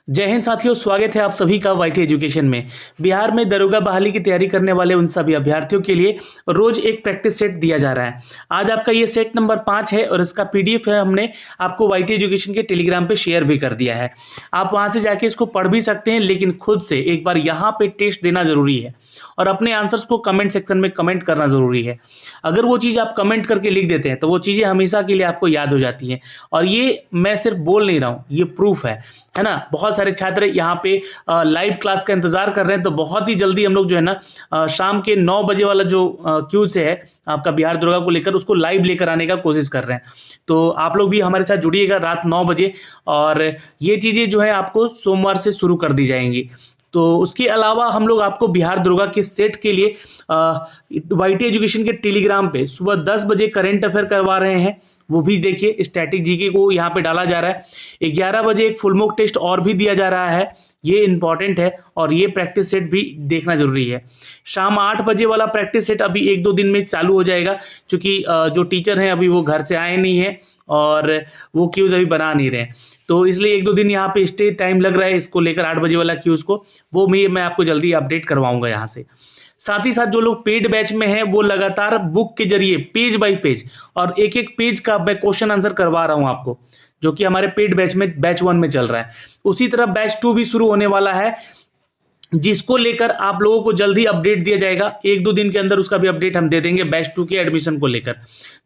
जय हिंद साथियों, स्वागत है आप सभी का वाईटी एजुकेशन में। बिहार में दरोगा बहाली की तैयारी करने वाले उन सभी अभ्यर्थियों के लिए रोज एक प्रैक्टिस सेट दिया जा रहा है। आज आपका ये सेट नंबर 5 है और इसका पीडीएफ है हमने आपको वाईटी एजुकेशन के टेलीग्राम पे शेयर भी कर दिया है। आप वहां से जाके इसको पढ़ भी सकते हैं, लेकिन खुद से एक बार यहाँ पे टेस्ट देना जरूरी है और अपने आंसर्स को कमेंट सेक्शन में कमेंट करना जरूरी है। अगर वो चीज़ आप कमेंट करके लिख देते हैं तो वो चीज़ें हमेशा के लिए आपको याद हो जाती हैं। और ये मैं सिर्फ बोल नहीं रहा हूँ, ये प्रूफ है ना। बहुत सारे छात्र यहाँ पे लाइव क्लास का इंतजार कर रहे हैं, तो बहुत ही जल्दी हम लोग जो है ना शाम के 9 बजे वाला जो क्यू से है आपका बिहार दरोगा को लेकर, उसको लाइव लेकर आने का कोशिश कर रहे हैं। तो आप लोग भी हमारे साथ जुड़िएगा रात 9 बजे, और ये चीज़ें जो है आपको सोमवार से शुरू कर दी जाएंगी। तो उसके अलावा हम लोग आपको बिहार दरोगा के सेट के लिए वाईटी एजुकेशन के टेलीग्राम पे सुबह 10 बजे करंट अफेयर करवा रहे हैं, वो भी देखिए। स्टैटिक जीके को यहाँ पे डाला जा रहा है। 11 बजे एक फुल मॉक टेस्ट और भी दिया जा रहा है, ये इंपॉर्टेंट है और ये प्रैक्टिस सेट भी देखना जरूरी है। शाम 8 बजे वाला प्रैक्टिस सेट अभी 1-2 दिन में चालू हो जाएगा, क्योंकि जो टीचर हैं अभी वो घर से आए नहीं हैं और वो क्यूज अभी बना नहीं रहे हैं, तो इसलिए 1-2 दिन यहाँ पे स्टे टाइम लग रहा है इसको लेकर। 8 बजे वाला क्यूज को वो मैं आपको जल्दी अपडेट करवाऊंगा यहाँ से। साथ ही साथ जो लोग पेड बैच में हैं वो लगातार बुक के जरिए पेज बाय पेज और एक एक पेज का मैं क्वेश्चन आंसर करवा रहा हूं आपको, जो कि हमारे पेड बैच में बैच 1 में चल रहा है। उसी तरह बैच 2 भी शुरू होने वाला है, जिसको लेकर आप लोगों को जल्दी अपडेट दिया जाएगा। 1-2 दिन के अंदर उसका भी अपडेट हम दे देंगे बैच 2 के एडमिशन को लेकर,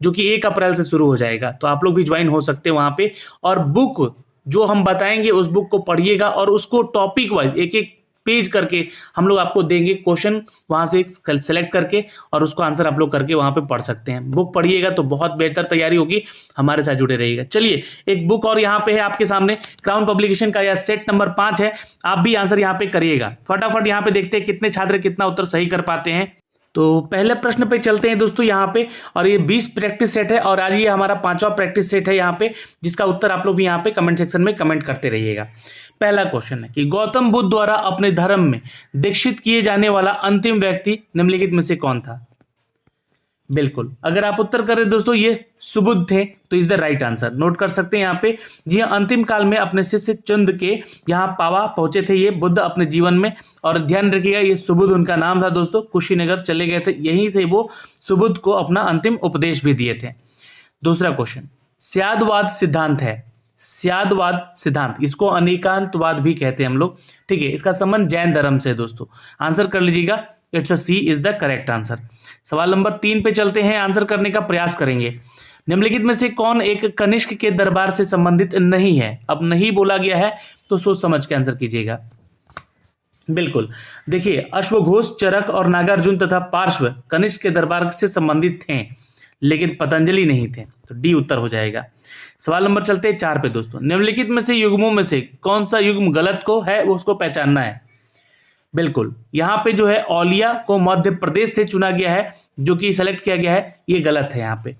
जो कि 1 अप्रैल से शुरू हो जाएगा। तो आप लोग भी ज्वाइन हो सकते हैं वहां पे, और बुक जो हम बताएंगे उस बुक को पढ़िएगा और उसको टॉपिक वाइज एक एक पेज करके हम लोग आपको देंगे क्वेश्चन, वहां से सेलेक्ट करके और उसको आंसर आप लोग करके वहां पे पढ़ सकते हैं। बुक पढ़िएगा तो बहुत बेहतर तैयारी होगी, हमारे साथ जुड़े रहिएगा। चलिए, एक बुक और यहाँ पे है आपके सामने, क्राउन पब्लिकेशन का यह सेट नंबर 5 है। आप भी आंसर यहाँ पे करिएगा फटाफट। यहाँ पे देखते हैं कितने छात्र कितना उत्तर सही कर पाते हैं। तो पहले प्रश्न पे चलते हैं दोस्तों यहाँ पे, और ये 20 प्रैक्टिस सेट है और आज ये हमारा 5वां प्रैक्टिस सेट है यहाँ पे, जिसका उत्तर आप लोग भी यहाँ पे कमेंट सेक्शन में कमेंट करते रहिएगा। पहला क्वेश्चन है कि गौतम बुद्ध द्वारा अपने धर्म में दीक्षित किए जाने वाला अंतिम व्यक्ति निम्नलिखित में से कौन था? बिल्कुल, अगर आप उत्तर करें दोस्तों ये सुबुद्ध थे, तो is the right answer. Note कर सकते हैं यहाँ पे। जी हाँ, अंतिम काल में अपने शिष्य चुंद के यहाँ पावा पहुंचे थे ये बुद्ध अपने जीवन में, और ध्यान रखिएगा ये सुबुद्ध उनका नाम था दोस्तों। कुशीनगर चले गए थे, यहीं से वो सुबुद्ध को अपना अंतिम उपदेश भी दिए थे। दूसरा क्वेश्चन, स्यादवाद सिद्धांत है, स्यादवाद सिद्धांत, इसको अनेकांतवाद भी कहते हैं हम लोग, ठीक है। इसका संबंध जैन धर्म से है दोस्तों। आंसर कर लीजिएगा, it's a C is the correct answer. सवाल नंबर 3 पे चलते हैं, आंसर करने का प्रयास करेंगे। निम्नलिखित में से कौन एक कनिष्क के दरबार से संबंधित नहीं है? अब नहीं बोला गया है तो सोच समझ के आंसर कीजिएगा। बिल्कुल, देखिए अश्वघोष, चरक और नागार्जुन तथा पार्श्व कनिष्क के दरबार से संबंधित थे, लेकिन पतंजलि नहीं थे, तो डी उत्तर हो जाएगा। सवाल नंबर चलते हैं 4 पे दोस्तों। निम्नलिखित में से युग्मों में से कौन सा युग्म गलत को है वो उसको पहचानना है। बिल्कुल, यहाँ पे जो है औलिया को मध्य प्रदेश से चुना गया है, जो कि सेलेक्ट किया गया है, ये गलत है। यहाँ पे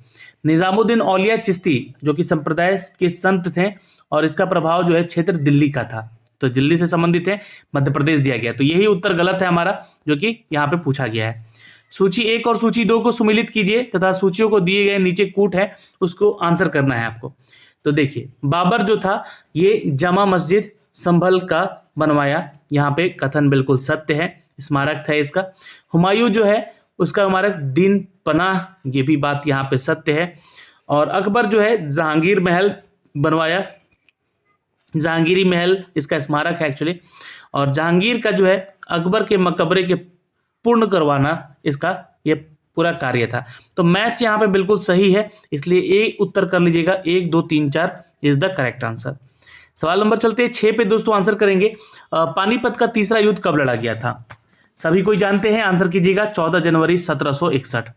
निजामुद्दीन औलिया चिश्ती जो कि संप्रदाय के संत थे, और इसका प्रभाव जो है क्षेत्र दिल्ली का था, तो दिल्ली से संबंधित है, मध्य प्रदेश दिया गया, तो यही उत्तर गलत है हमारा, जो कि यहाँ पे पूछा गया है। सूची 1 और सूची 2 को सुमिलित कीजिए तथा सूचियों को दिए गए नीचे कूट है उसको आंसर करना है आपको। तो देखिए, बाबर जो था ये जामा मस्जिद संभल का बनवाया, यहाँ पे कथन बिल्कुल सत्य है, स्मारक था इसका। हुमायूं जो है उसका स्मारक दीन पनाह, ये भी बात यहाँ पे सत्य है। और अकबर जो है जहांगीर महल बनवाया, जहांगीरी महल इसका स्मारक है एक्चुअली, और जहांगीर का जो है अकबर के मकबरे के पूर्ण करवाना इसका ये पूरा कार्य था। तो मैथ यहाँ पे बिल्कुल सही है, इसलिए ए उत्तर कर लीजिएगा। 1, 2, 3, 4 इज द करेक्ट आंसर। सवाल नंबर चलते हैं 6 पे दोस्तों, आंसर करेंगे। पानीपत का तीसरा युद्ध कब लड़ा गया था? सभी कोई जानते हैं, आंसर कीजिएगा। 14 जनवरी 1761,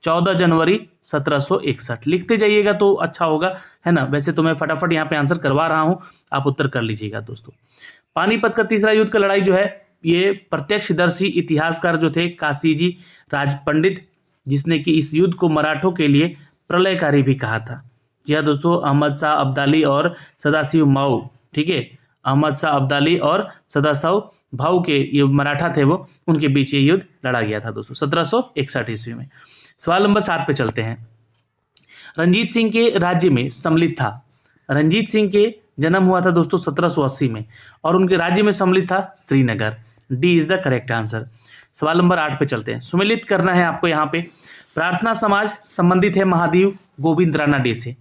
14 जनवरी 1761 लिखते जाइएगा तो अच्छा होगा, है ना। वैसे तो मैं फटाफट यहाँ पे आंसर करवा रहा हूँ, आप उत्तर कर लीजिएगा दोस्तों। पानीपत का तीसरा युद्ध का लड़ाई जो है ये प्रत्यक्षदर्शी इतिहासकार जो थे काशीजी राज पंडित, जिसने कि इस युद्ध को मराठों के लिए प्रलयकारी भी कहा था। यह दोस्तों अहमद शाह अब्दाली और सदाशिव माऊ, ठीक है, अहमद शाह अब्दाली और सदाशिव भाऊ के ये मराठा थे वो, उनके बीच ये युद्ध लड़ा गया था दोस्तों 1761 ईस्वी में। सवाल नंबर 7 पे चलते हैं। रंजीत सिंह के राज्य में सम्मिलित था, रंजीत सिंह के जन्म हुआ था दोस्तों 1780 में और उनके राज्य में सम्मिलित था Srinagar. D is the correct answer. सवाल नंबर 8 पे चलते हैं। सुमेलित करना है आपको यहाँ पे। प्रार्थना समाज संबंधित है महादेव गोविंद रानाडे से।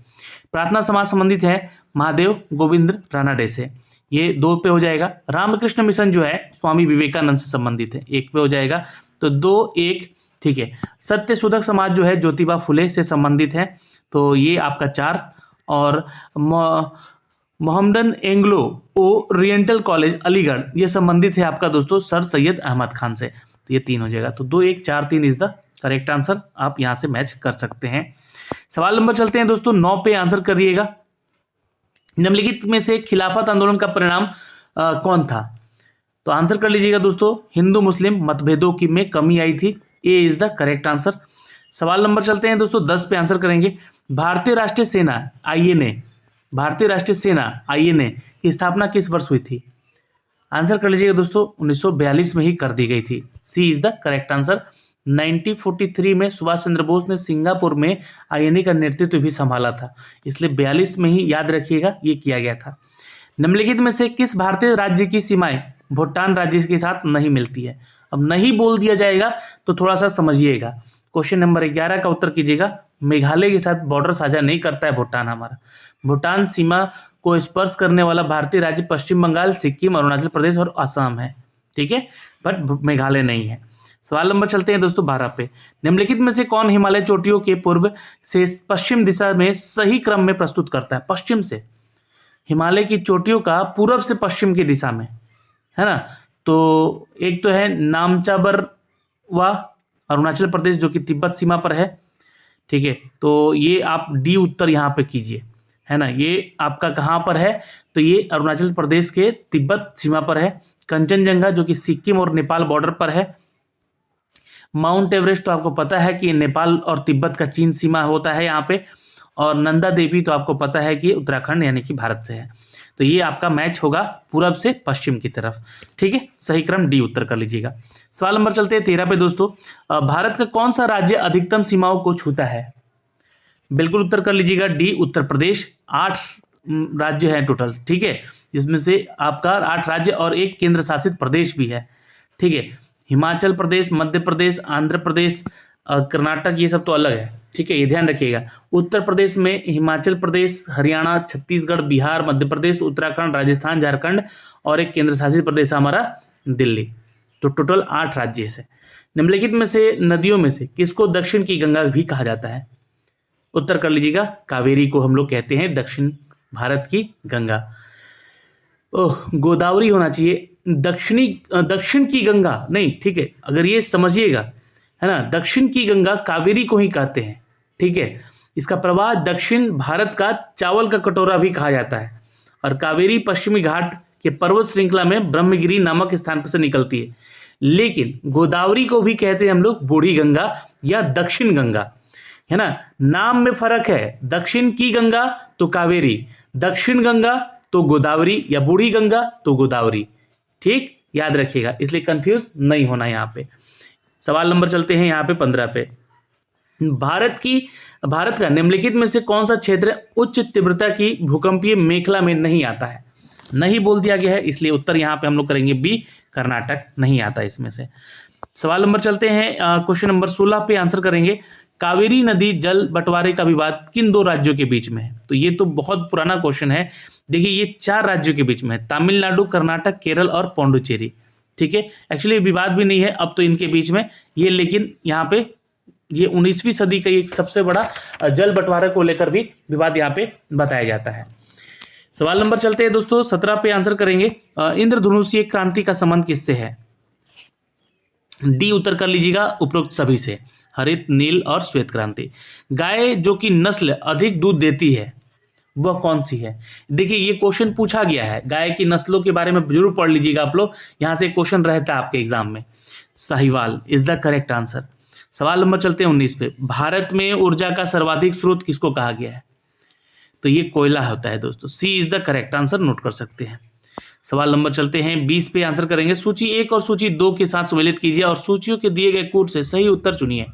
प्रार्थना समाज संबंधित है महादेव गोविंद रानाडे से, ये 2 पे हो जाएगा। रामकृष्ण मिशन जो है स्वामी विवेकानंद से संबंधित है, 1 पे हो जाएगा, तो 2, 1 ठीक है। सत्य शोधक समाज जो है ज्योतिबा फुले से संबंधित है, तो ये आपका 4। और Mohammedan Anglo oriental college Aligarh ये संबंधित है आपका दोस्तों सर सैयद अहमद खान से, तो ये 3 हो जाएगा। तो 2, 1, 4, 3 इज द करेक्ट आंसर। आप यहाँ से मैच कर सकते हैं। सवाल नंबर चलते हैं दोस्तों 9 पे आंसर करिएगा। निम्नलिखित में से खिलाफत आंदोलन का परिणाम कौन था? तो आंसर कर लीजिएगा दोस्तों, हिंदू मुस्लिम मतभेदों की में कमी आई थी। ए इज द करेक्ट आंसर। सवाल नंबर चलते हैं दोस्तों 10 पे आंसर करेंगे। भारतीय राष्ट्रीय सेना आईएनए की स्थापना किस वर्ष हुई थी? आंसर कर लीजिएगा दोस्तों, 1942 में ही कर दी गई थी। सी इज द करेक्ट आंसर। 1943 में सुभाष चंद्र बोस ने सिंगापुर में आईएनए का नेतृत्व भी संभाला था, इसलिए 42 में ही याद रखिएगा ये किया गया था। निम्नलिखित में से किस भारतीय राज्य की सीमाएं भूटान राज्य के साथ नहीं मिलती है? अब नहीं बोल दिया जाएगा तो थोड़ा सा समझिएगा। क्वेश्चन नंबर 11 का उत्तर कीजिएगा। मेघालय के साथ बॉर्डर साझा नहीं करता है भूटान हमारा। भूटान सीमा को स्पर्श करने वाला भारतीय राज्य पश्चिम बंगाल, सिक्किम, अरुणाचल प्रदेश और असम है, ठीक है, बट मेघालय नहीं है। सवाल नंबर चलते हैं दोस्तों 12 पे। निम्नलिखित में से कौन हिमालय चोटियों के पूर्व से पश्चिम दिशा में सही क्रम में प्रस्तुत करता है? पश्चिम से, हिमालय की चोटियों का पूर्व से पश्चिम की दिशा में, है ना। तो एक तो है नामचाबरवा अरुणाचल प्रदेश जो कि तिब्बत सीमा पर है, ठीक है, तो ये आप डी उत्तर यहाँ पे कीजिए, है ना। ये आपका कहाँ पर है? तो ये अरुणाचल प्रदेश के तिब्बत सीमा पर है। कंचनजंगा जो कि सिक्किम और नेपाल बॉर्डर पर है। माउंट एवरेस्ट तो आपको पता है कि नेपाल और तिब्बत का चीन सीमा होता है यहाँ पे। और नंदा देवी तो आपको पता है कि उत्तराखंड यानी कि भारत से है। तो ये आपका मैच होगा पूरब से पश्चिम की तरफ, ठीक है। सही क्रम डी उत्तर कर लीजिएगा। सवाल नंबर चलते हैं 13 पे दोस्तों। भारत का कौन सा राज्य अधिकतम सीमाओं को छूता है? बिल्कुल उत्तर कर लीजिएगा डी उत्तर प्रदेश। 8 राज्य हैं टोटल, ठीक है, जिसमें से आपका 8 राज्य और 1 केंद्र शासित प्रदेश भी है, ठीक है। हिमाचल प्रदेश, मध्य प्रदेश, आंध्र प्रदेश, कर्नाटक ये सब तो अलग है, ठीक है, ये ध्यान रखिएगा। उत्तर प्रदेश में हिमाचल प्रदेश, हरियाणा, छत्तीसगढ़, बिहार, मध्य प्रदेश, उत्तराखंड, राजस्थान, झारखंड और 1 केंद्र शासित प्रदेश हमारा दिल्ली। तो टोटल 8 राज्य से। निम्नलिखित में से नदियों में से किसको दक्षिण की गंगा भी कहा जाता है? उत्तर कर लीजिएगा, कावेरी को हम लोग कहते हैं दक्षिण भारत की गंगा। ओह, गोदावरी होना चाहिए, दक्षिण की गंगा नहीं, ठीक है, अगर ये समझिएगा, है ना, दक्षिण की गंगा कावेरी को ही कहते हैं, ठीक है। इसका प्रवाह दक्षिण भारत का चावल का कटोरा भी कहा जाता है। और कावेरी पश्चिमी घाट के पर्वत श्रृंखला में ब्रह्मगिरी नामक स्थान पर से निकलती है। लेकिन गोदावरी को भी कहते हैं हम लोग बूढ़ी गंगा या दक्षिण गंगा, है ना। नाम में फर्क है, दक्षिण की गंगा तो कावेरी, दक्षिण गंगा तो गोदावरी या बूढ़ी गंगा तो गोदावरी, ठीक, याद रखिएगा, इसलिए कंफ्यूज नहीं होना यहाँ पे। सवाल नंबर चलते हैं यहाँ पे 15 पे। भारत का निम्नलिखित में से कौन सा क्षेत्र उच्च तीव्रता की भूकंपीय मेखला में नहीं आता है? नहीं बोल दिया गया है, इसलिए उत्तर यहाँ पे हम लोग करेंगे बी, कर्नाटक नहीं आता इसमें से। सवाल नंबर चलते हैं क्वेश्चन नंबर 16 पे आंसर करेंगे। कावेरी नदी जल बंटवारे का विवाद किन 2 राज्यों के बीच में है? तो ये तो बहुत पुराना क्वेश्चन है। देखिए ये 4 राज्यों के बीच में है, तमिलनाडु, कर्नाटक, केरल और पौंडुचेरी, ठीक है। एक्चुअली विवाद भी नहीं है अब तो इनके बीच में ये, लेकिन यहाँ पे ये 19वीं सदी का एक सबसे बड़ा जल बंटवारे को लेकर भी विवाद यहाँ पे बताया जाता है। सवाल नंबर चलते हैं दोस्तों 17 पे आंसर करेंगे। इंद्रधनुषीय क्रांति का संबंध किससे है? डी उत्तर कर लीजिएगा उपरोक्त सभी से, हरित, नील और श्वेत क्रांति। गाय जो कि नस्ल अधिक दूध देती है वह कौन सी है? देखिए ये क्वेश्चन पूछा गया है, गाय की नस्लों के बारे में जरूर पढ़ लीजिएगा आप लोग, यहाँ से क्वेश्चन रहता है आपके एग्जाम में। Sahiwal is the correct answer. सवाल नंबर चलते हैं 19 पे। भारत में ऊर्जा का सर्वाधिक स्रोत किसको कहा गया है? तो ये कोयला होता है दोस्तों। C is the correct answer, note कर सकते हैं। सवाल नंबर चलते हैं 20 पे आंसर करेंगे। सूची 1 और सूची 2 के साथ सम्मिलित कीजिए और सूचियों के दिए गए कोड से सही उत्तर चुनिए।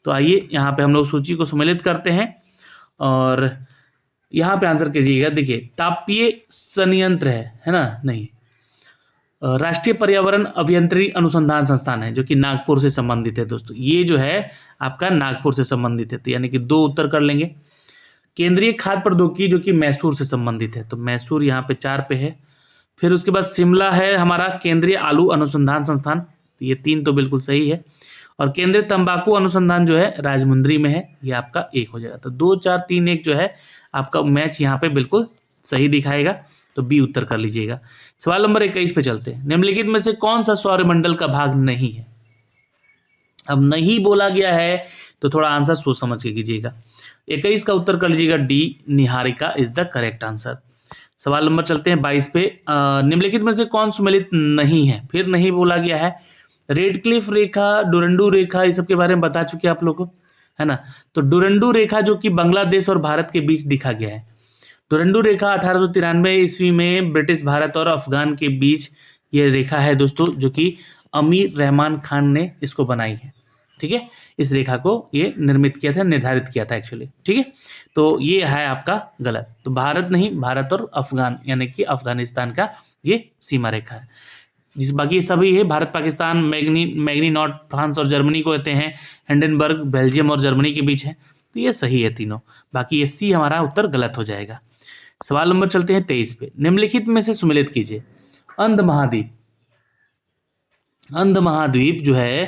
तो आइए यहाँ पे हम लोग सूची को सम्मिलित करते हैं और यहाँ पे आंसर कीजिएगा। देखिए तापीय संयंत्र है ना, नहीं, राष्ट्रीय पर्यावरण अभियंत्रण अनुसंधान संस्थान है जो कि नागपुर से संबंधित है दोस्तों। ये जो है आपका नागपुर से संबंधित है, तो यानी कि 2 उत्तर कर लेंगे। केंद्रीय खाद्य प्रौद्योगिकी जो कि मैसूर से संबंधित है, तो मैसूर यहाँ पे 4 पे है। फिर उसके बाद शिमला है हमारा केंद्रीय आलू अनुसंधान संस्थान, तो ये 3 तो बिल्कुल सही है। और केंद्रीय तंबाकू अनुसंधान जो है राजमुंद्री में है, ये आपका 1 हो जाएगा। तो 2 4 3 1 जो है आपका मैच यहाँ पे बिल्कुल सही दिखाएगा, तो बी उत्तर कर लीजिएगा। सवाल नंबर 21 पे चलते हैं। निम्नलिखित में से कौन सा सौरमंडल का भाग नहीं है? अब नहीं बोला गया है तो थोड़ा आंसर सोच समझ के कीजिएगा। 21 का उत्तर कर लीजिएगा D, Niharika is the correct answer. सवाल नंबर चलते हैं 22 पे। निम्नलिखित में से कौन सुमेलित नहीं है? फिर नहीं बोला गया है। रेडक्लिफ रेखा, डुरंडू रेखा, इस सब के बारे में बता चुके आप लोग को, है ना। तो डुरंडू रेखा जो कि बांग्लादेश और भारत के बीच दिखा गया है। डुरंडू रेखा 1893 ईस्वी में ब्रिटिश भारत और अफगान के बीच ये रेखा है दोस्तों, जो कि अमीर रहमान खान ने इसको बनाई है। ठीक है, इस रेखा को ये निर्मित किया था, निर्धारित किया था एक्चुअली। ठीक है, तो ये है आपका गलत। तो भारत नहीं, भारत और अफगान यानी कि अफगानिस्तान का ये सीमा रेखा है। जिस बाकी सभी है भारत पाकिस्तान, मैग्नीनॉट फ्रांस और जर्मनी को कहते हैं, हिंडनबर्ग बेल्जियम और जर्मनी के बीच है, तो ये सही है तीनों। बाकी ये सी हमारा उत्तर गलत हो जाएगा। सवाल नंबर चलते हैं 23 पे। निम्नलिखित में से सुमेलित कीजिए। अंध महाद्वीप, अंध महाद्वीप जो है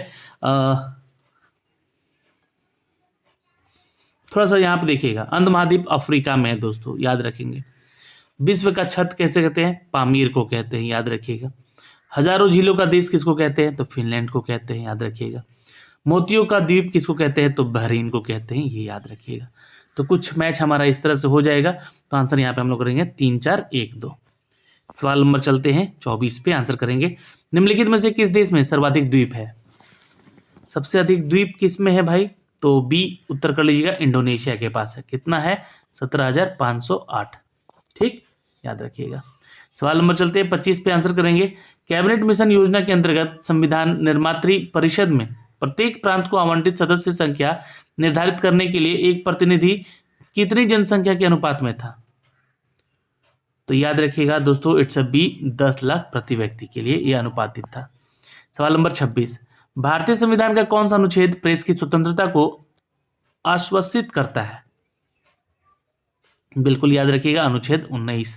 थोड़ा सा यहाँ पे देखिएगा, अंध महाद्वीप अफ्रीका में है दोस्तों, याद रखेंगे। विश्व का छत कैसे कहते हैं? पामीर को कहते हैं, याद रखिएगा। हजारों झीलों का देश किसको कहते हैं? तो फिनलैंड को कहते हैं, याद रखिएगा। मोतियों का द्वीप किसको कहते हैं? तो बहरीन को कहते हैं, ये याद रखिएगा। तो कुछ मैच हमारा इस तरह से हो जाएगा। तो आंसर यहाँ पे हम लोग करेंगे 3 4 1 2। सवाल नंबर चलते हैं 24 पे, आंसर करेंगे। निम्नलिखित में से किस देश में सर्वाधिक द्वीप है? सबसे अधिक द्वीप किस में है भाई? तो बी उत्तर कर लीजिएगा, इंडोनेशिया के पास है। कितना है? 17,508। ठीक, याद रखिएगा। सवाल नंबर चलते हैं 25 पे, आंसर करेंगे। कैबिनेट मिशन योजना के अंतर्गत संविधान निर्मात्री परिषद में प्रत्येक प्रांत को आवंटित सदस्य संख्या निर्धारित करने के लिए एक प्रतिनिधि कितनी जनसंख्या के अनुपात में था? तो याद रखिएगा दोस्तों, इट्स अ बी, 10 लाख प्रति व्यक्ति के लिए यह अनुपातित था। सवाल नंबर 26। भारतीय संविधान का कौन सा अनुच्छेद प्रेस की स्वतंत्रता को आश्वासित करता है? बिल्कुल याद रखिएगा, अनुच्छेद 19।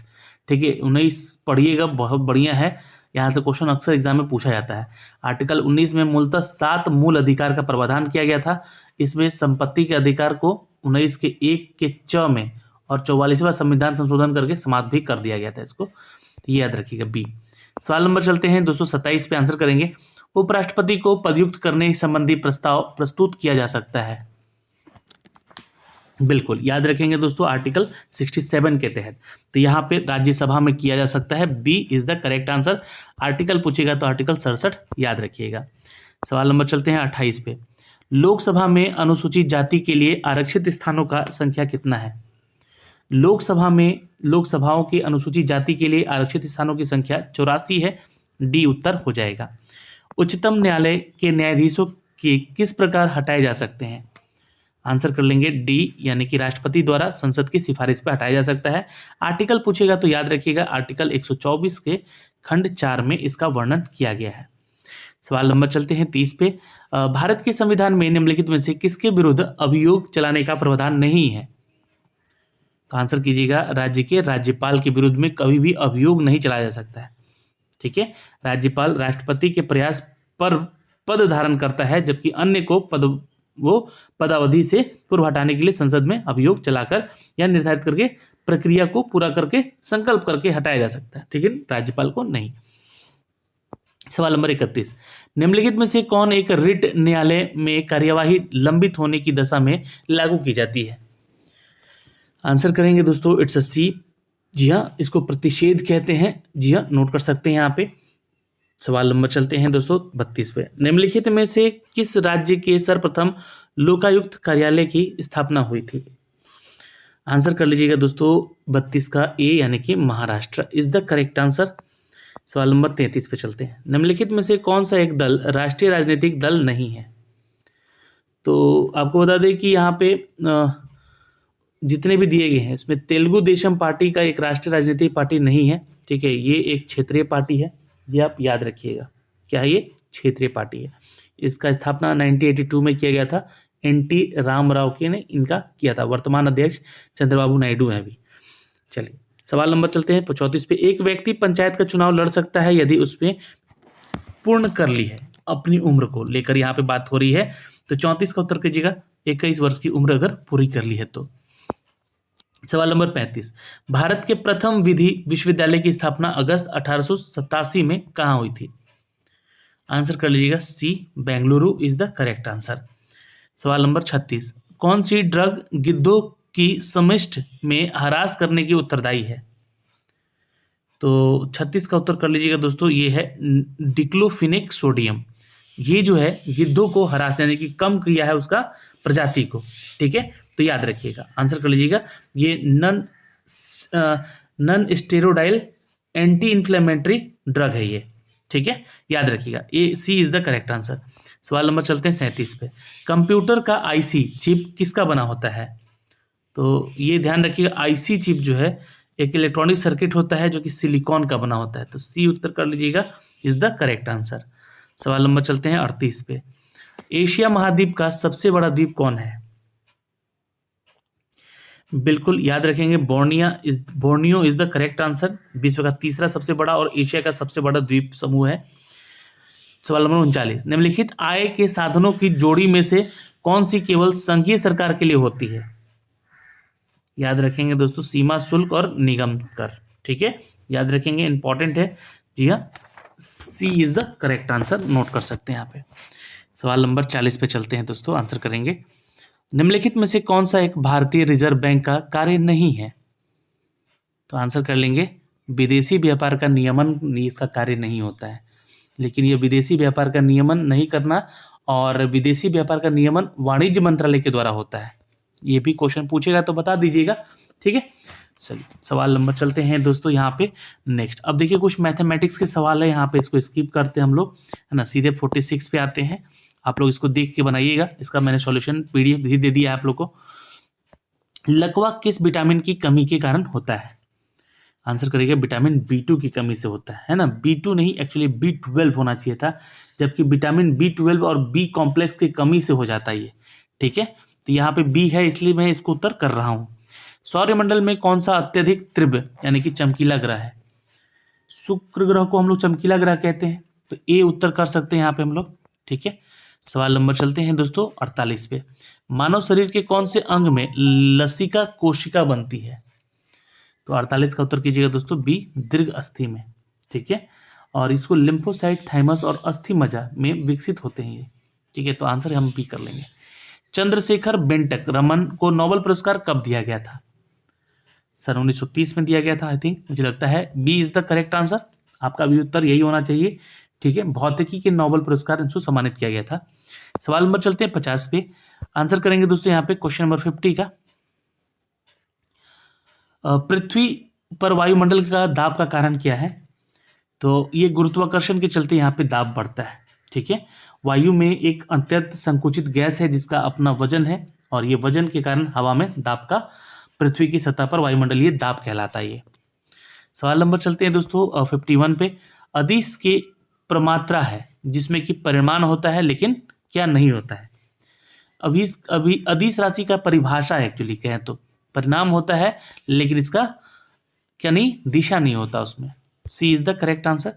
ठीक है, 19 पढ़िएगा, बहुत बढ़िया है। यहाँ से क्वेश्चन अक्सर एग्जाम में पूछा जाता है। आर्टिकल 19 में मूलतः 7 मूल अधिकार का प्रावधान किया गया था। इसमें संपत्ति के अधिकार को 19 के 1 के च में और 44वां संविधान संशोधन करके समाप्त भी कर दिया गया था इसको, तो ये याद रखिएगा बी। सवाल नंबर चलते हैं 227 पे, आंसर करेंगे। उपराष्ट्रपति को पदयुक्त करने संबंधी प्रस्ताव प्रस्तुत किया जा सकता है? बिल्कुल याद रखेंगे दोस्तों, आर्टिकल 67 के तहत। तो यहाँ पे राज्यसभा में किया जा सकता है, B is the correct answer. Article पूछेगा तो आर्टिकल 67 याद रखिएगा। सवाल नंबर चलते हैं 28 पे। लोकसभा में अनुसूचित जाति के लिए आरक्षित स्थानों का संख्या कितना है? लोकसभा में, लोकसभाओं के अनुसूचित जाति के लिए आरक्षित स्थानों की संख्या 84 है, डी उत्तर हो जाएगा। उच्चतम न्यायालय के न्यायाधीशों के किस प्रकार हटाए जा सकते हैं? आंसर कर लेंगे डी, यानी कि राष्ट्रपति द्वारा संसद की सिफारिश पर हटाया जा सकता है। आर्टिकल पूछेगा तो याद रखिएगा, आर्टिकल 124 के खंड 4 में इसका वर्णन किया गया है। सवाल नंबर चलते हैं 30 पे। भारत के संविधान में निम्नलिखित में से किसके विरुद्ध अभियोग चलाने का प्रावधान नहीं है? तो आंसर कीजिएगा, राज्य के राज्यपाल के विरुद्ध में कभी भी अभियोग नहीं चलाया जा सकता है। ठीक है, राज्यपाल राष्ट्रपति के प्रयास पर पद धारण करता है, जबकि अन्य को पदावधि से पूर्व हटाने के लिए संसद में अभियोग चलाकर या निर्धारित करके प्रक्रिया को पूरा करके संकल्प करके हटाया जा सकता है। ठीक है, राज्यपाल को नहीं। सवाल नंबर 31। निम्नलिखित में से कौन एक रिट न्यायालय में कार्यवाही लंबित होने की दशा में लागू की जाती है? आंसर करेंगे दोस्तों, इट्स अ सी। जी हाँ, इसको प्रतिषेध कहते हैं। जी हाँ, नोट कर सकते हैं यहाँ पे। सवाल नंबर चलते हैं दोस्तों 32 पे। निम्नलिखित में से किस राज्य के सर्वप्रथम लोकायुक्त कार्यालय की स्थापना हुई थी? आंसर कर लीजिएगा दोस्तों, 32 का ए, यानी कि Maharashtra is the correct answer. सवाल नंबर 33 पे चलते हैं। निम्नलिखित में से कौन सा एक दल राष्ट्रीय राजनीतिक दल नहीं है? तो आपको बता दें कि यहाँ पे जितने भी दिए गए हैं इसमें तेलुगु देशम पार्टी का एक राष्ट्रीय राजनीतिक पार्टी नहीं है, ठीक है, ये एक क्षेत्रीय पार्टी है, ये आप याद रखिएगा। क्या है ये? क्षेत्रीय पार्टी है। इसका स्थापना 1982 में किया गया था, एनटी रामाराव के ने इनका किया था। वर्तमान अध्यक्ष चंद्रबाबू नायडू हैं अभी। चलिए सवाल नंबर चलते हैं 34 पे। एक व्यक्ति पंचायत का चुनाव लड़ सकता है यदि उसमें पूर्ण कर ली है अपनी उम्र को लेकर, यहाँ पे बात हो रही है, तो 34 का उत्तर कीजिएगा। 21 वर्ष की उम्र अगर पूरी कर ली है तो। सवाल नंबर 35। भारत के प्रथम विधि विश्वविद्यालय की स्थापना अगस्त 1887 में कहाँ हुई थी? आंसर कर लीजिएगा, C Bengaluru is the correct answer. सवाल नंबर 36। कौन सी ड्रग गिद्धों की समिष्ट में हरास करने की उत्तरदायी है? तो 36 का उत्तर कर लीजिएगा दोस्तों, ये है डिक्लोफिनेक सोडियम। ये जो है गिद्धों को हरास यानी कि कम किया है उसका प्रजाति को, ठीक है, तो याद रखिएगा, आंसर कर लीजिएगा। ये नन स्टेरोडाइल एंटी इन्फ्लेमेटरी ड्रग है ये, ठीक है, याद रखिएगा, ये सी इज द करेक्ट आंसर। सवाल नंबर चलते हैं 37 पे। कंप्यूटर का आईसी चिप किसका बना होता है? तो ये ध्यान रखिएगा, आईसी चिप जो है एक इलेक्ट्रॉनिक सर्किट होता है जो कि सिलिकॉन का बना होता है, तो सी उत्तर कर लीजिएगा, इज द करेक्ट आंसर। सवाल नंबर चलते हैं 38 पे। एशिया महाद्वीप का सबसे बड़ा द्वीप कौन है? बिल्कुल याद रखेंगे, Borneo is the correct answer. विश्व का तीसरा सबसे बड़ा और एशिया का सबसे बड़ा द्वीप समूह है। सवाल नंबर 39। निम्नलिखित आय के साधनों की जोड़ी में से कौन सी केवल संघीय सरकार के लिए होती है? याद रखेंगे दोस्तों, सीमा शुल्क और निगम कर, ठीक है, याद रखेंगे, इंपॉर्टेंट है। जी हाँ, C is the correct answer, note कर सकते हैं यहाँ पे। सवाल नंबर 40 पे चलते हैं दोस्तों, आंसर करेंगे। निम्नलिखित में से कौन सा एक भारतीय रिजर्व बैंक का कार्य नहीं है? तो आंसर कर लेंगे, विदेशी व्यापार का नियमन इसका कार्य नहीं होता है, लेकिन ये विदेशी व्यापार का नियमन नहीं करना और विदेशी व्यापार का नियमन वाणिज्य मंत्रालय के द्वारा होता है। ये भी क्वेश्चन पूछेगा तो बता दीजिएगा, ठीक है। चलिए सवाल नंबर चलते हैं दोस्तों यहाँ पे नेक्स्ट। अब देखिए कुछ मैथमेटिक्स के सवाल है यहाँ पे, इसको स्किप करते हैं हम लोग, है ना, सीधे 46 पे आते हैं। आप लोग इसको देख के बनाइएगा, इसका मैंने सॉल्यूशन पीडीएफ भी दे दिया है आप लोग को। लकवा किस विटामिन की कमी के कारण होता है? आंसर करिएगा, विटामिन B2 की कमी से होता है ना, B2 नहीं, एक्चुअली B12 होना चाहिए था, जबकि विटामिन B12 और B कॉम्प्लेक्स की कमी से हो जाता है ये, ठीक है। तो यहाँ पे B है इसलिए मैं इसको उत्तर कर रहा हूँ। सौरमंडल में कौन सा अत्यधिक तीव्र यानी कि चमकीला ग्रह है? शुक्र ग्रह को हम लोग चमकीला ग्रह कहते हैं, तो ए उत्तर कर सकते हैं यहाँ पे हम लोग, ठीक है। सवाल नंबर चलते हैं दोस्तों 48 पे। मानव शरीर के कौन से अंग में लसिका कोशिका बनती है? तो 48 का उत्तर कीजिएगा दोस्तों, बी दीर्घ अस्थि में, ठीक है, और इसको लिम्फोसाइट, थाइमस और अस्थि मज्जा में विकसित होते हैं ये, ठीक है, तो आंसर हम बी कर लेंगे। चंद्रशेखर बेंटक रमन को नोबेल पुरस्कार कब दिया गया था? सन 1930 में दिया गया था, आई थिंक, मुझे लगता है B is the correct answer. आपका भी उत्तर यही होना चाहिए, ठीक है, भौतिकी के नोबेल पुरस्कार इनको सम्मानित किया गया था। सवाल नंबर चलते हैं 50 पे, आंसर करेंगे दोस्तों यहाँ पे क्वेश्चन नंबर 50 का। पृथ्वी पर वायुमंडल का दाब का कारण क्या है? तो ये गुरुत्वाकर्षण के चलते यहाँ पे दाब बढ़ता है, ठीक है। वायु में एक अत्यंत संकुचित गैस है जिसका अपना वजन है, और ये वजन के कारण हवा में दाब का पृथ्वी की सतह पर वायुमंडलीय दाब कहलाता है ये। सवाल नंबर चलते हैं दोस्तों 51 पे। अदिश के प्रमात्रा है जिसमें कि परिमाण होता है लेकिन क्या नहीं होता है? अभी अदिश राशि का परिभाषा है, एक्चुअली कहें तो परिणाम होता है लेकिन इसका क्या नहीं, दिशा नहीं होता उसमें। सी इज द करेक्ट आंसर।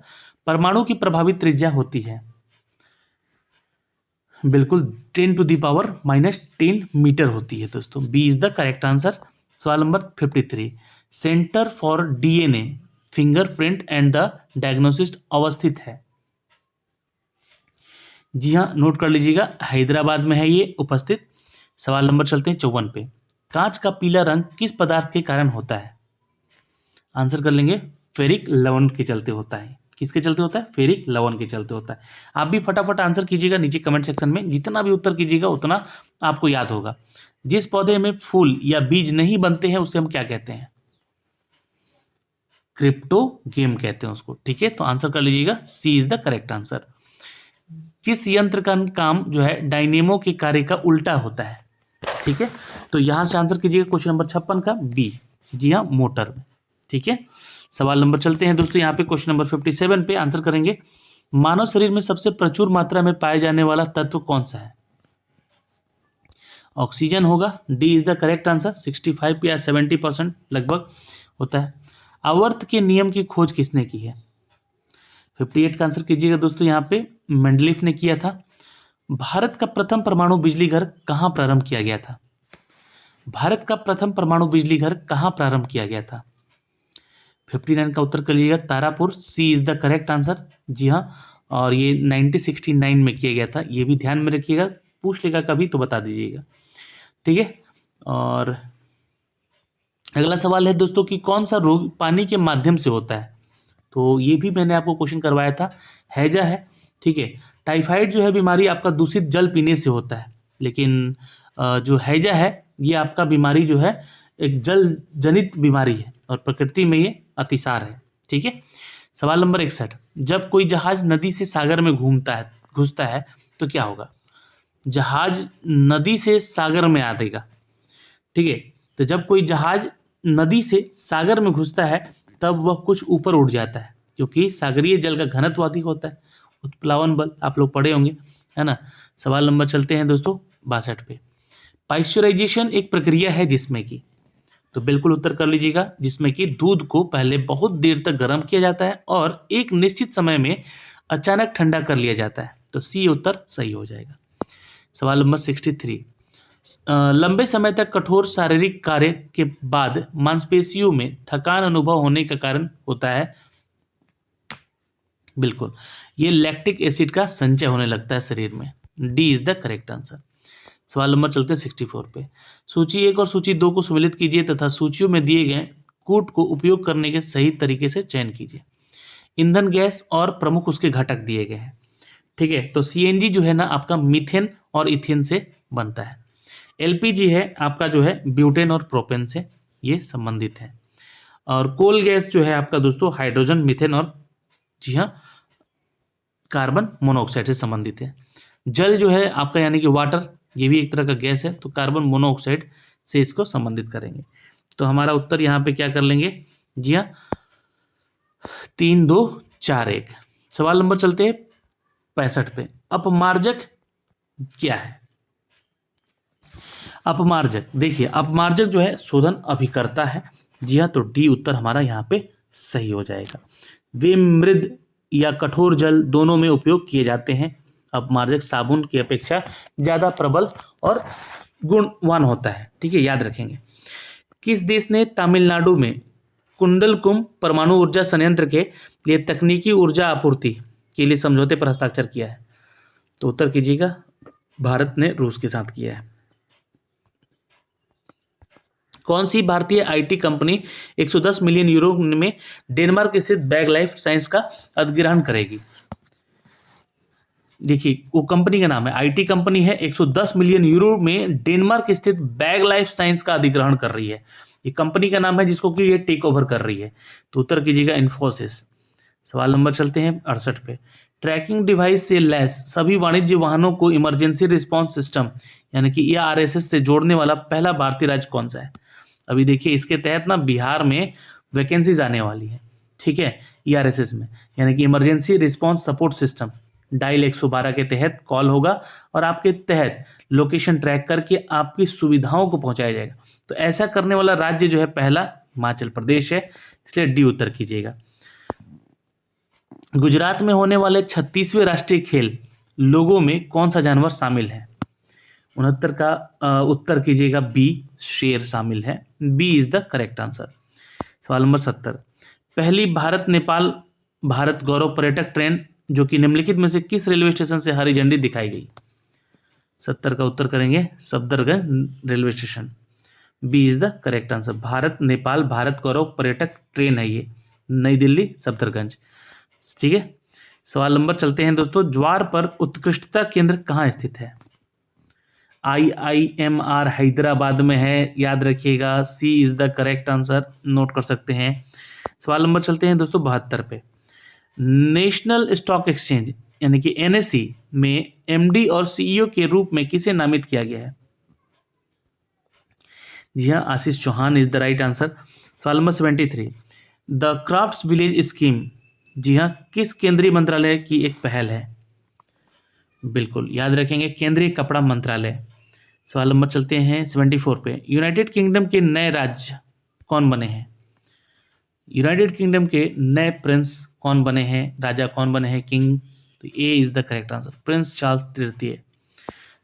परमाणु की प्रभावी त्रिज्या होती है, बिल्कुल 10⁻⁻10 मीटर होती है दोस्तों, B is the correct answer. सवाल नंबर 53। Centre for DNA fingerprint and the diagnosis अवस्थित है? जी हाँ, नोट कर लीजिएगा, हैदराबाद में है ये उपस्थित। सवाल नंबर चलते हैं 54 पे। कांच का पीला रंग किस पदार्थ के कारण होता है? आंसर कर लेंगे, फेरिक लवण के चलते होता है। किसके चलते होता है? फेरिक लवण के चलते होता है। आप भी फटाफट आंसर कीजिएगा नीचे कमेंट सेक्शन में, जितना भी उत्तर कीजिएगा उतना आपको याद होगा। जिस पौधे में फूल या बीज नहीं बनते हैं उसे हम क्या कहते हैं? क्रिप्टोगेम कहते हैं उसको, ठीक है, तो आंसर कर लीजिएगा, सी इज द करेक्ट आंसर। किस यंत्र का काम जो है डायनेमो के कार्य का उल्टा होता है? ठीक है, तो यहाँ से आंसर कीजिएगा क्वेश्चन नंबर 56 का बी, जी हाँ मोटर में। ठीक है, सवाल नंबर चलते हैं दोस्तों यहाँ पे क्वेश्चन नंबर 57 पे आंसर करेंगे। मानव शरीर में सबसे प्रचुर मात्रा में पाए जाने वाला तत्व कौन सा है? ऑक्सीजन होगा, D is the correct answer. 65 या 70% लगभग होता है। आवर्त के नियम की खोज किसने की है? 58 का आंसर कीजिएगा दोस्तों यहाँ पे मेंडलीफ ने किया था। भारत का प्रथम परमाणु बिजली घर कहाँ प्रारंभ किया गया था? भारत का प्रथम परमाणु बिजली घर कहाँ प्रारंभ किया गया था? 59 का उत्तर कर लीजिएगा तारापुर, सी इज द करेक्ट आंसर। जी हाँ, और ये 1969 में किया गया था, ये भी ध्यान में रखिएगा, पूछ लेगा कभी तो बता दीजिएगा। ठीक है, और अगला सवाल है दोस्तों कि कौन सा रोग पानी के माध्यम से होता है? तो ये भी मैंने आपको क्वेश्चन करवाया था, हैजा है। ठीक है, टाइफाइड जो है बीमारी आपका दूषित जल पीने से होता है, लेकिन जो हैजा है ये आपका बीमारी जो है एक जल जनित बीमारी है और प्रकृति में ये अतिसार है। ठीक है, सवाल नंबर 61, जब कोई जहाज नदी से सागर में घुसता है तो क्या होगा? जहाज नदी से सागर में आ देगा। ठीक है, तो जब कोई जहाज नदी से सागर में घुसता है तब वह कुछ ऊपर उठ जाता है, क्योंकि सागरीय जल का घनत्व अधिक होता है, उत्प्लावन बल आप लोग पढ़े होंगे, है ना। सवाल नंबर चलते हैं दोस्तों 62 पे। पाश्चराइजेशन एक प्रक्रिया है जिसमें कि, तो बिल्कुल उत्तर कर लीजिएगा, जिसमें कि दूध को पहले बहुत देर तक गर्म किया जाता है और एक निश्चित समय में अचानक ठंडा कर लिया जाता है, तो सी उत्तर सही हो जाएगा। सवाल नंबर 63, लंबे समय तक कठोर शारीरिक कार्य के बाद मांसपेशियों में थकान अनुभव होने का कारण होता है? बिल्कुल, ये लैक्टिक एसिड का संचय होने लगता है शरीर में, D is the correct answer. सवाल नंबर चलते हैं 64 पे। सूची 1 और सूची 2 को सम्मिलित कीजिए तथा सूचियों में दिए गए कूट को उपयोग करने के सही तरीके से चयन कीजिए। ईंधन गैस और प्रमुख उसके घटक दिए गए हैं। ठीक है, तो सीएनजी जो है ना आपका मीथेन और इथेन से बनता है। एलपीजी है आपका जो है ब्यूटेन और प्रोपेन से ये संबंधित है। और कोल गैस जो है आपका दोस्तों हाइड्रोजन, मीथेन और जी हाँ कार्बन मोनोऑक्साइड से संबंधित है। जल जो है आपका यानी कि वाटर, ये भी एक तरह का गैस है, तो कार्बन मोनोऑक्साइड से इसको संबंधित करेंगे। तो हमारा उत्तर यहाँ पे क्या कर लेंगे? जी हाँ 3, 2, 4, 1। सवाल नंबर चलते हैं 65 पे। अपमार्जक क्या है? अपमार्जक, देखिए अपमार्जक जो है शोधन अभिकर्ता है। जी हाँ, तो डी उत्तर हमारा यहाँ पे सही हो जाएगा। वे मृद या कठोर जल दोनों में उपयोग किए जाते हैं। अपमार्जक साबुन की अपेक्षा ज़्यादा प्रबल और गुणवान होता है। ठीक है, याद रखेंगे। किस देश ने तमिलनाडु में कुंडलकुम परमाणु ऊर्जा संयंत्र के लिए तकनीकी ऊर्जा आपूर्ति के लिए समझौते पर हस्ताक्षर किया है? तो उत्तर कीजिएगा, भारत ने रूस के साथ किया है। कौन सी भारतीय आईटी कंपनी 110 मिलियन यूरो में डेनमार्क स्थित बैग लाइफ साइंस का अधिग्रहण करेगी? देखिए वो कंपनी का नाम है, आईटी कंपनी है, 110 मिलियन यूरो में डेनमार्क स्थित बैग लाइफ साइंस का अधिग्रहण कर रही है। ये कंपनी का नाम है जिसको कि ये टेक ओवर कर रही है। तो उत्तर कीजिएगा इन्फोसिस। सवाल नंबर चलते हैं 68 पे। ट्रैकिंग डिवाइस से लैस सभी वाणिज्य वाहनों को इमरजेंसी रिस्पांस सिस्टम यानी कि ERSS से जोड़ने वाला पहला भारतीय राज्य कौन सा है? अभी देखिए इसके तहत ना बिहार में वैकेंसीज आने वाली है। ठीक है, ERSS में यानी कि emergency response support system, dial 112 के तहत कॉल होगा और आपके तहत लोकेशन ट्रैक करके आपकी सुविधाओं को पहुंचाया जाएगा। तो ऐसा करने वाला राज्य जो है पहला हिमाचल प्रदेश है, इसलिए डी उत्तर कीजिएगा। गुजरात में होने वाले 36वें राष्ट्रीय खेल लोगों में कौन सा जानवर शामिल है? 69 का उत्तर कीजिएगा बी, शेर शामिल है। B is the correct answer. सवाल नंबर 70। पहली भारत नेपाल भारत गौरव पर्यटक ट्रेन जो कि निम्नलिखित में से किस रेलवे स्टेशन से हरी झंडी दिखाई गई? 70 का उत्तर करेंगे Safdarganj railway station. B is the correct answer. Bharat Nepal Bharat Gaurav पर्यटक ट्रेन है ये, नई दिल्ली सफदरगंज। ठीक है, सवाल नंबर चलते हैं दोस्तों। ज्वार पर उत्कृष्टता केंद्र कहाँ स्थित है? IIMR हैदराबाद में है, याद रखिएगा। C is the correct answer, note कर सकते हैं। सवाल नंबर चलते हैं दोस्तों 72 पे। नेशनल स्टॉक एक्सचेंज यानी कि NSE में MD और CEO के रूप में किसे नामित किया गया है? जी हाँ, Ashish Chauhan is the right answer. सवाल नंबर 73, द क्राफ्ट्स विलेज स्कीम, जी हाँ, किस केंद्रीय मंत्रालय की एक पहल है? बिल्कुल याद रखेंगे, केंद्रीय कपड़ा मंत्रालय। सवाल नंबर चलते हैं 74 पे, यूनाइटेड किंगडम के नए राज्य कौन बने हैं? यूनाइटेड किंगडम के नए प्रिंस कौन बने हैं, राजा कौन बने हैं, किंग? तो A is the correct answer, Prince Charles तृतीय।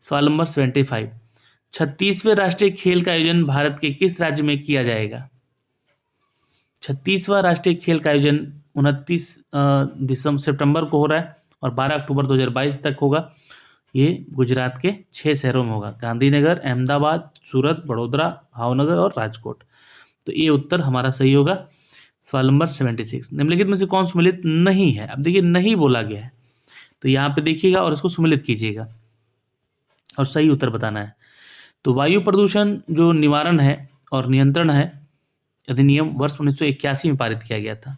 सवाल नंबर 75, 36वें राष्ट्रीय खेल का आयोजन भारत के किस राज्य में किया जाएगा? 36वां राष्ट्रीय खेल का आयोजन 29 सितंबर को हो रहा है और 12 अक्टूबर 2022 तक होगा। ये गुजरात के 6 शहरों में होगा, गांधीनगर, अहमदाबाद, सूरत, बड़ोदरा, भावनगर और राजकोट। तो ये उत्तर हमारा सही होगा। सवाल नंबर 76, निम्नलिखित में से कौन सुमेलित नहीं है? अब देखिए, नहीं बोला गया है, तो यहाँ पे देखिएगा और इसको सुमेलित कीजिएगा और सही उत्तर बताना है। तो वायु प्रदूषण जो निवारण है और नियंत्रण है अधिनियम वर्ष 1981 में पारित किया गया था।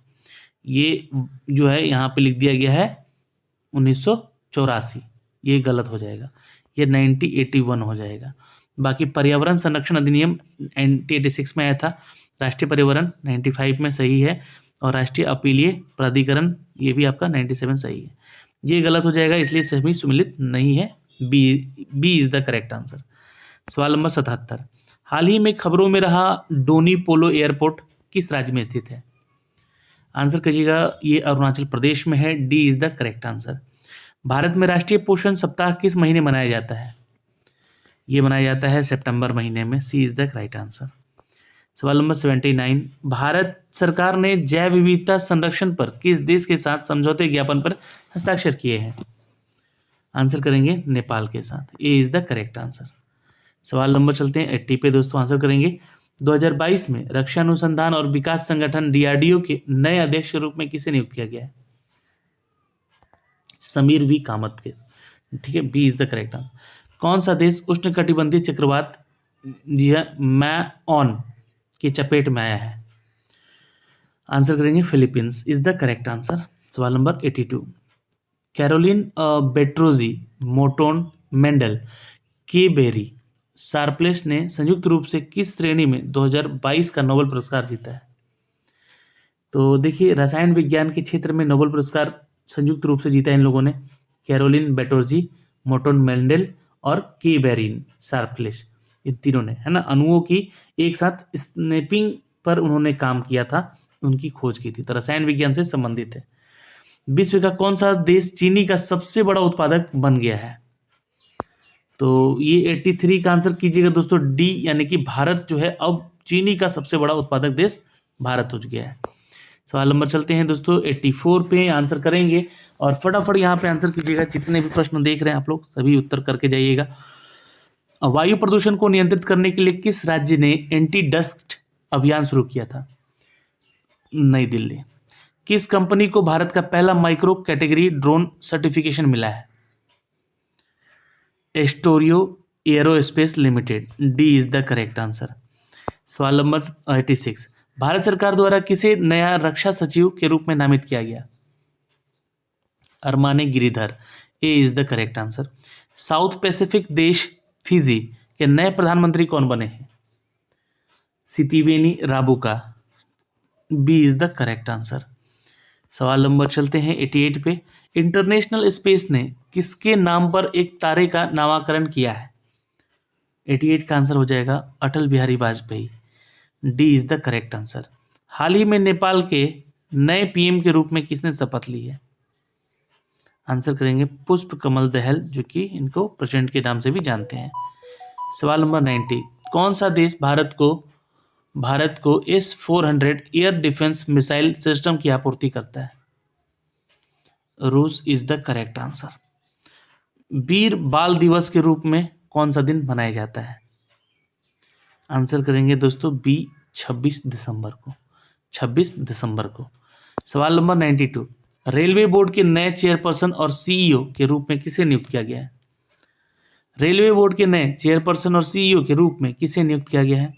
ये जो है यहाँ पे लिख दिया गया है 1984, ये गलत हो जाएगा, ये 1981 हो जाएगा। बाकी पर्यावरण संरक्षण अधिनियम 1986 में आया था, राष्ट्रीय पर्यावरण 95 में सही है, और राष्ट्रीय अपीलीय प्राधिकरण ये भी आपका 97 सही है। ये गलत हो जाएगा, इसलिए सभी सुमेलित नहीं है, B is the correct answer. सवाल नंबर 77, हाल ही में खबरों में रहा डोनी पोलो एयरपोर्ट किस राज्य में स्थित है? आंसर कीजिएगा, ये अरुणाचल प्रदेश में है, D is the correct answer. Bharat में राष्ट्रीय पोषण सप्ताह किस महीने मनाया जाता है? ये मनाया जाता है सितंबर महीने में, सी इज द राइट आंसर। सवाल नंबर 79, भारत सरकार ने जैव विविधता संरक्षण पर किस देश के साथ समझौते ज्ञापन पर हस्ताक्षर किए हैं? आंसर करेंगे नेपाल के साथ, ए इज द करेक्ट आंसर। सवाल नंबर चलते हैं 80 पे दोस्तों, आंसर करेंगे 2022 में रक्षा अनुसंधान और विकास संगठन डीआरडीओ के नए अध्यक्ष के रूप में किसे नियुक्त किया गया है? समीर वी कामत के, ठीक है, B is the correct answer. कौन सा देश उष्णकटिबंधीय चक्रवात, जी हाँ, मैऑन की चपेट में आया है? आंसर करेंगे Philippines is the correct answer. सवाल नंबर 82, कैरोलिन बेट्रोजी, मोटोन मेंडल, के बेरी, शार्पलेस ने संयुक्त रूप से किस श्रेणी में 2022 का नोबेल पुरस्कार जीता है? तो देखिए, रसायन विज्ञान के क्षेत्र में नोबेल पुरस्कार संयुक्त रूप से जीता है इन लोगों ने, कैरोलिन बेटोर्जी, मोटोन मेंडल और के बेरिन शार्पलेस, इन तीनों ने, है ना, अणुओं की एक साथ स्नैपिंग पर उन्होंने काम किया था, उनकी खोज की थी, तो रसायन विज्ञान से संबंधित है। विश्व का कौन सा देश चीनी का सबसे बड़ा उत्पादक बन गया है? तो ये 83 का आंसर कीजिएगा दोस्तों, डी, यानी कि भारत जो है अब चीनी का सबसे बड़ा उत्पादक देश भारत हो गया है। सवाल नंबर चलते हैं दोस्तों 84 पे, आंसर करेंगे और फटाफट यहाँ पे आंसर कीजिएगा, जितने भी प्रश्न देख रहे हैं आप लोग सभी उत्तर करके जाइएगा। वायु प्रदूषण को नियंत्रित करने के लिए किस राज्य ने एंटी डस्ट अभियान शुरू किया था? नई दिल्ली। किस कंपनी को भारत का पहला माइक्रो कैटेगरी ड्रोन सर्टिफिकेशन मिला है? Asteria aerospace limited, D is the correct answer. सवाल नंबर 86, भारत सरकार द्वारा किसे नया रक्षा सचिव के रूप में नामित किया गया? Armane Giridhar, A is the correct answer. South Pacific देश फिजी के नए प्रधानमंत्री कौन बने हैं? Sitiveni Rabuka, B is the correct answer. सवाल नंबर चलते हैं 88 पे, इंटरनेशनल स्पेस ने किसके नाम पर एक तारे का नामकरण किया है? 88 का आंसर हो जाएगा Atal Bihari Vajpayee, D is the correct answer. हाल ही में नेपाल के नए पीएम के रूप में किसने शपथ ली है? आंसर करेंगे पुष्प कमल दहल, जो कि इनको प्रेसिडेंट के नाम से भी जानते हैं। सवाल नंबर 90, कौन सा देश भारत को S-400 air defence missile system की आपूर्ति करता है? रूस इज द करेक्ट आंसर। वीर बाल दिवस के रूप में कौन सा दिन मनाया जाता है? आंसर करेंगे दोस्तों बी, 26 दिसंबर को, 26 दिसंबर को। सवाल नंबर 92, रेलवे बोर्ड के नए चेयरपर्सन और सीईओ के रूप में किसे नियुक्त किया गया है? रेलवे बोर्ड के नए चेयरपर्सन और सीईओ के रूप में किसे नियुक्त किया गया है?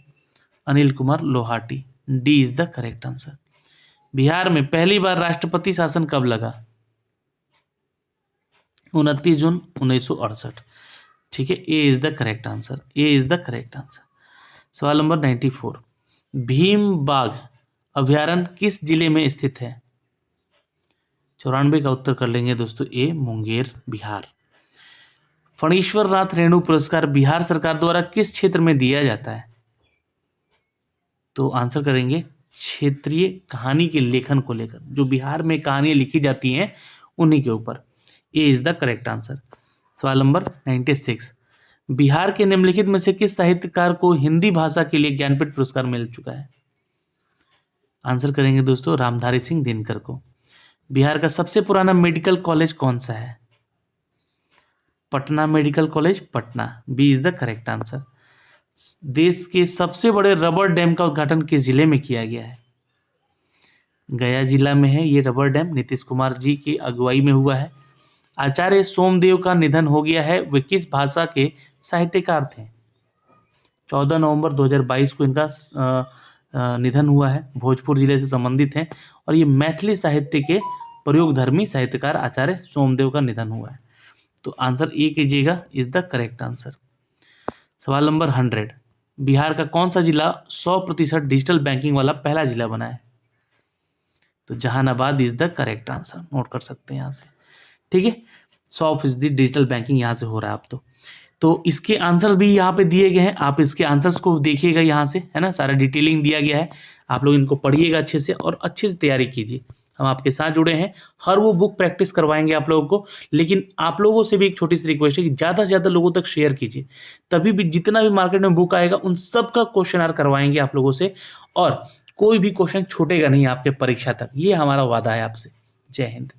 Anil Kumar Lohati, D is the correct answer. Bihar में पहली बार राष्ट्रपति शासन कब लगा? 29 जून 1968, ठीक है, A is the correct answer, A is the correct answer. सवाल नंबर 94, भीम बाघ अभ्यारण्य किस जिले में स्थित है? 94 का उत्तर कर लेंगे दोस्तों ए, मुंगेर, बिहार। फणीश्वर नाथ रेणु पुरस्कार बिहार सरकार द्वारा किस क्षेत्र में दिया जाता है? तो आंसर करेंगे क्षेत्रीय कहानी के लेखन को लेकर, जो बिहार में कहानियां लिखी जाती हैं उन्हीं के ऊपर। ए इज द करेक्ट आंसर। सवाल नंबर 96, बिहार के निम्नलिखित में से किस साहित्यकार को हिंदी भाषा के लिए ज्ञानपीठ पुरस्कार मिल चुका है? आंसर करेंगे दोस्तों रामधारी सिंह दिनकर को। बिहार का सबसे पुराना मेडिकल कॉलेज कौन सा है? Patna medical college, Patna. B is the correct answer. देश के सबसे बड़े रबर डैम का उद्घाटन किस जिले में किया गया है? गया जिला में है ये रबर डैम, नीतीश कुमार जी की अगुवाई में हुआ है। आचार्य सोमदेव का निधन हो गया है, वे किस भाषा के साहित्यकार थे? 14 नवंबर 2022 को इनका निधन हुआ है, भोजपुर जिले से संबंधित हैं और ये मैथिली साहित्य के प्रयोगधर्मी साहित्यकार आचार्य सोमदेव का निधन हुआ है। तो आंसर ए कीजिएगा इज द करेक्ट आंसर। सवाल नंबर 100, बिहार का कौन सा जिला 100% डिजिटल बैंकिंग वाला पहला जिला बना है? तो Jahanabad is the correct answer, note कर सकते हैं यहाँ से। ठीक है, 100% डिजिटल बैंकिंग यहाँ से हो रहा है अब तो इसके आंसर्स भी यहाँ पे दिए गए हैं, आप इसके आंसर्स को देखिएगा यहाँ से, है ना, सारा डिटेलिंग दिया गया है। आप लोग इनको पढ़िएगा अच्छे से और अच्छे से तैयारी कीजिए। हम आपके साथ जुड़े हैं, हर वो बुक प्रैक्टिस करवाएंगे आप लोगों को, लेकिन आप लोगों से भी एक छोटी सी रिक्वेस्ट है कि ज़्यादा से ज़्यादा लोगों तक शेयर कीजिए, तभी भी जितना भी मार्केट में बुक आएगा उन सब का क्वेश्चन आंसर करवाएंगे आप लोगों से, और कोई भी क्वेश्चन छूटेगा नहीं आपके परीक्षा तक, ये हमारा वादा है आपसे। जय हिंद।